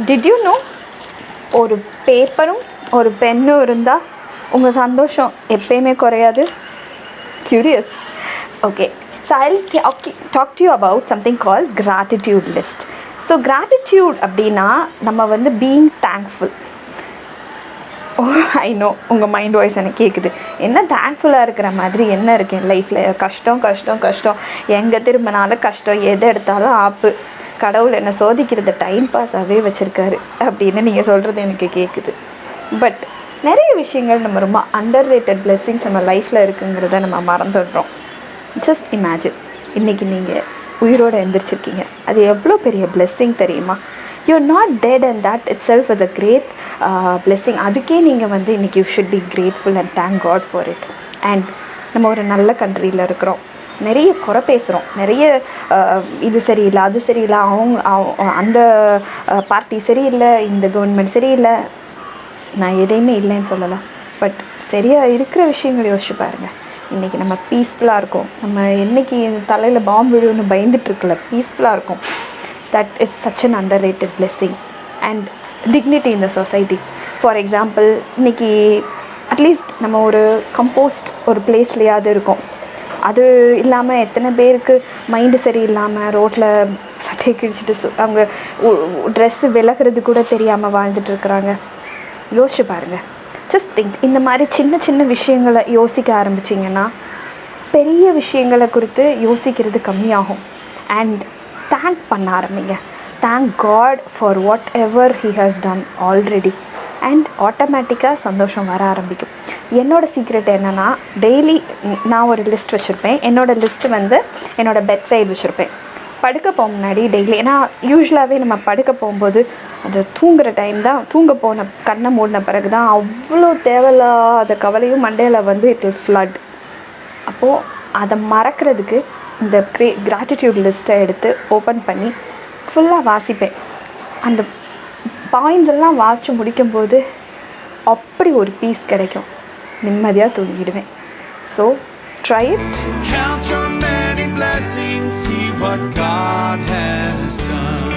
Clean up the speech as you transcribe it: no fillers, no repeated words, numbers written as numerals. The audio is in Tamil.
டிட் யூ நோ ஒரு பேப்பரும் ஒரு பென்னும் இருந்தால் உங்கள் சந்தோஷம் எப்பயுமே குறையாது? Curious? Okay, so I talk to you about something called gratitude list. So gratitude அப்படின்னா நம்ம வந்து பீயிங் தேங்க்ஃபுல். ஐ நோ உங்கள் மைண்ட் வாய்ஸ் எனக்கு கேட்குது, என்ன தேங்க்ஃபுல்லாக இருக்கிற மாதிரி என்ன இருக்குது என் லைஃப்பில்? கஷ்டம் கஷ்டம் கஷ்டம், எங்கே திரும்பினாலும் கஷ்டம், எதை எடுத்தாலும் ஆப்பு, கடவுள் என்னை சோதிக்கிறது டைம் பாஸாகவே வச்சுருக்காரு அப்படின்னு நீங்கள் சொல்கிறது எனக்கு கேட்குது. பட் நிறைய விஷயங்கள் நம்ம ரொம்ப அண்டர் ரேட்டட் பிளெஸ்ஸிங்ஸ் நம்ம லைஃப்பில் இருக்குங்கிறத நம்ம மறந்துடுறோம். ஜஸ்ட் இமேஜின், இன்றைக்கி நீங்கள் உயிரோடு எழுந்திரிச்சிருக்கீங்க, அது எவ்வளோ பெரிய பிளெஸ்ஸிங் தெரியுமா? You are not dead and that itself is a great blessing. அதுக்கே நீங்கள் வந்து இன்றைக்கி you should be grateful and thank God for it. And நம்ம ஒரு நல்ல கண்ட்ரியில் இருக்கிறோம், நிறைய குறை பேசுகிறோம், நிறைய இது சரியில்லை, அது சரியில்லை, அந்த பார்ட்டி சரியில்லை, இந்த கவர்மெண்ட் சரியில்லை. நான் எதையுமே இல்லைன்னு சொல்லலை, பட் சரியாக இருக்கிற விஷயங்கள் யோசிச்சு பாருங்கள். இன்றைக்கி நம்ம பீஸ்ஃபுல்லாக இருக்கோம், நம்ம என்றைக்கு தலையில் பாம்பு விழுன்னு பயந்துட்டுருக்குல, பீஸ்ஃபுல்லாக இருக்கும். That is such an under rated blessing. And dignity in the society. For example, இன்றைக்கி அட்லீஸ்ட் நம்ம ஒரு கம்போஸ்ட் ஒரு பிளேஸ்லையாவது இருக்கோம். அது இல்லாமல் எத்தனை பேருக்கு மைண்டு சரியில்லாமல் ரோட்டில் சட்டையை கிழிச்சிட்டு அவங்க ட்ரெஸ்ஸு விலகிறது கூட தெரியாமல் வாழ்ந்துட்டுருக்குறாங்க. யோசிச்சு பாருங்கள். Just think. இந்த மாதிரி சின்ன சின்ன விஷயங்களை யோசிக்க ஆரம்பிச்சிங்கன்னா பெரிய விஷயங்களை குறித்து யோசிக்கிறது கம்மியாகும். அண்ட் தேங்க் பண்ண ஆரம்பிங்க. Thank God for whatever he has done already. And ஆட்டோமேட்டிக்காக சந்தோஷம் வர ஆரம்பிக்கும். என்னோடய சீக்ரெட் என்னென்னா, டெய்லி நான் ஒரு லிஸ்ட் வச்சுருப்பேன். என்னோடய லிஸ்ட்டு வந்து என்னோடய பெட் சைடு வச்சுருப்பேன். படுக்க போக முன்னாடி டெய்லி, ஏன்னா யூஸ்வலாகவே நம்ம படுக்க போகும்போது அது தூங்குகிற டைம் தான், தூங்க போன கண்ணை மூடின பிறகு தான் அவ்வளோ தேவையில்லாத கவலையும் மண்டையில் வந்து இட் வில் ஃப்ளட். அப்போது அதை மறக்கிறதுக்கு இந்த கிராட்டிடியூட் லிஸ்ட்டை எடுத்து ஓப்பன் பண்ணி ஃபுல்லாக வாசிப்பேன். அந்த பாயிண்ட்ஸ் எல்லாம் வாசித்து முடிக்கும்போது அப்படி ஒரு பீஸ் கிடைக்கும், நிம்மதியாக தூங்கிடுவேன். So try it. Count your many blessings, see what God has done.